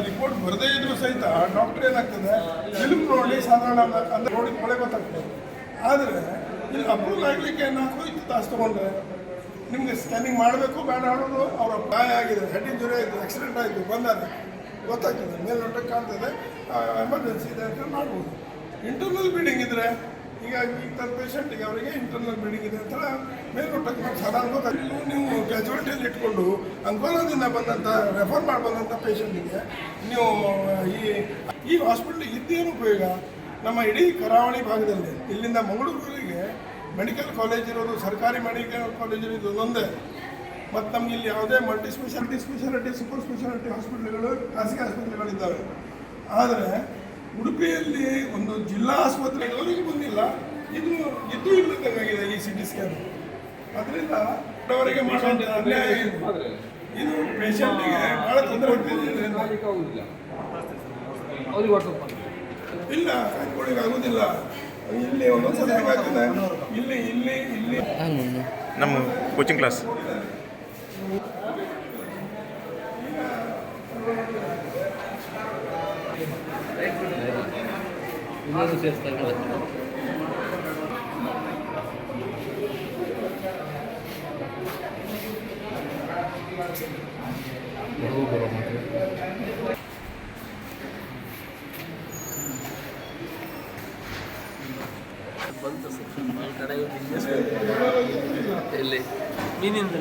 Report ಬರದೇ ಇದ್ರು ಸಹಿತ ಡಾಕ್ಟರ್ ಏನಾಗ್ತದೆ ಫಿಲ್ಮ್ ನೋಡಿ ಸಾಧಾರಣ ಅಂದರೆ ನೋಡಿ ಕೊಳೆ ಗೊತ್ತಾಗ್ತದೆ. ಆದರೆ ಇಲ್ಲಿ ಅಪ್ರೂವಲ್ ಆಗಲಿಕ್ಕೆ 4-5 ತಾಸು ತೊಗೊಂಡ್ರೆ ನಿಮಗೆ ಸ್ಕ್ಯಾನಿಂಗ್ ಮಾಡಬೇಕು ಬೇಡ ಅನ್ನೋದು ಅವರ ಗಾಯ ಆಗಿದೆ, ಹೆಡ್ ಇಂಜುರಿ ಆಯಿತು, ಆಕ್ಸಿಡೆಂಟ್ ಆಯಿತು, ಬಂದಾಗ ಗೊತ್ತಾಗ್ತದೆ, ಮೇಲ್ನೋಟಕ್ಕೆ ಕಾಣ್ತದೆ, ಎಮರ್ಜೆನ್ಸಿ ಇದೆ ಅಂತ ಮಾಡ್ಬೋದು. ಇಂಟರ್ನಲ್ ಬ್ಲೀಡಿಂಗ್ ಇದ್ದರೆ ಹೀಗಾಗಿ ಇಂಥ ಪೇಷಂಟಿಗೆ ಅವರಿಗೆ ಇಂಟರ್ನಲ್ ಬ್ಲೀಡಿಂಗ್ ಇದೆ ಅಂತ ಮೇಲ್ನೋಟಕ್ಕೆ ನಾವು ಸಾಧಾರಣ ಗೊತ್ತಾಗ್ತದೆ. ನೀವು ಕ್ಯಾಜುಯಾಲಿಟಿಯಲ್ಲಿ ಇಟ್ಕೊಂಡು ಅಂಕೋಲಾದಿಂದ ಬಂದಂಥ ರೆಫರ್ ಮಾಡಿ ಬಂದಂಥ ಪೇಷಂಟಿಗೆ ನೀವು ಈ ಹಾಸ್ಪಿಟ್ಲ್ ಇದ್ದೇನು ಉಪಯೋಗ? ನಮ್ಮ ಇಡೀ ಕರಾವಳಿ ಭಾಗದಲ್ಲಿ ಇಲ್ಲಿಂದ ಮಂಗಳೂರಿಗೆ ಮೆಡಿಕಲ್ ಕಾಲೇಜ್ ಇರೋದು, ಸರ್ಕಾರಿ ಮೆಡಿಕಲ್ ಕಾಲೇಜ್ ಇರೋದು ಒಂದೇ. ಮತ್ತು ನಮ್ಗೆ ಇಲ್ಲಿ ಯಾವುದೇ ಮಲ್ಟಿ ಸ್ಪೆಷಾಲಿಟಿ ಸೂಪರ್ ಸ್ಪೆಷಾಲಿಟಿ ಹಾಸ್ಪಿಟ್ಲ್ಗಳು, ಖಾಸಗಿ ಆಸ್ಪತ್ರೆಗಳಿದ್ದಾವೆ. ಆದರೆ ಉಡುಪಿಯಲ್ಲಿ ಒಂದು ಜಿಲ್ಲಾ ಆಸ್ಪತ್ರೆಗಳವರೆಗೂ ಬಂದಿಲ್ಲ. ಇದು ಇಲ್ಲದಂಗಾಗಿದೆ ಈ CT ಸ್ಕ್ಯಾನ್. ಅದರಿಂದ ಅವರಿಗೆ ಮಾಡುವಂಥ ಅನ್ಯಾಯ ಇದು ಪೇಷಂಟಿಗೆ ಭಾಳ ತೊಂದರೆ ಆಗ್ತಿದೆ. ಇಲ್ಲ ಕಾಯ್ಕೊಳ್ಳಿಕ್ಕೆ ಆಗೋದಿಲ್ಲ. ಇಲ್ಲಿ ಒಂದೊಂದು ಸಲ ಆಗ್ತದೆ, ಇಲ್ಲಿ ನಮ್ಮ ಕೋಚಿಂಗ್ ಕ್ಲಾಸ್ ಬಂತು ಸರ್ ಕಡೆ ಎಲ್ಲಿ ಮೀನಿಂದ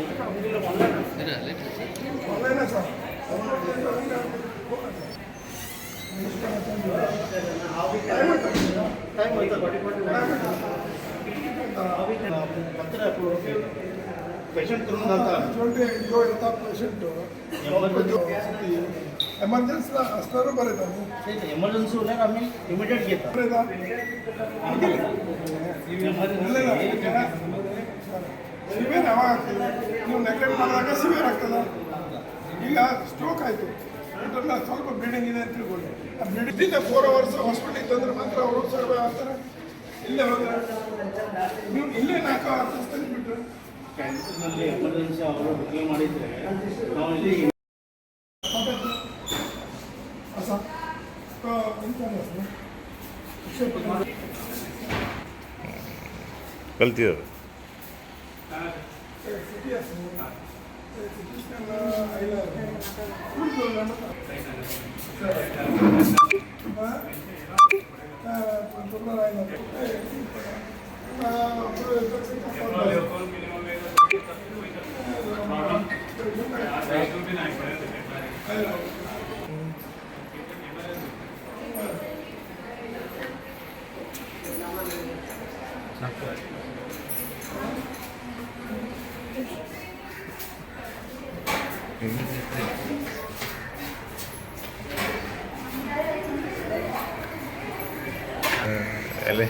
पेशेंट करून छोटे जो येतात पेशंट एमर्जन्सी असणार बरेच एमर्जन्सी होणार आम्ही इमिडिएट घेतो ಸಿವಿಯರ್ ಯಾವಾಗ ಆಗ್ತದೆ? ನೀವು ನೆಗ್ಲೆಕ್ಟ್ ಮಾಡಿದಾಗ ಸಿವಿಯರ್ ಆಗ್ತದೆ. ಈಗ ಸ್ಟ್ರೋಕ್ ಆಯಿತು, ಇಂಟರ್ನಲ್ ಸ್ವಲ್ಪ ಬ್ಲೀಡಿಂಗ್ ಇದೆ ಅಂತ ತಿಳ್ಕೊಳ್ಳಿ. ಆ ಬ್ಲೀಡಿಂಗ್ 4 hours ಹಾಸ್ಪಿಟಲಿಗೆ ತಂದ್ರೆ ಮಾತ್ರ ಅವರು ಸರ್ವೆ ಆಗ್ತಾರೆ. ಇಲ್ಲೇ ಹೋದ್ರೆ ನೀವು ಇಲ್ಲೇ 4 hours ಬಿಟ್ಟರೆ ಕ್ಯಾನ್ಸರ್ನಲ್ಲಿ ಎಮರ್ಜೆನ್ಸಿ ಅವರು ಬುಕಿಂಗ್ ಮಾಡಿದರೆ ನಾವು ಇಲ್ಲಿ ಕಲ್ತಿದ್ದಾರೆ. LA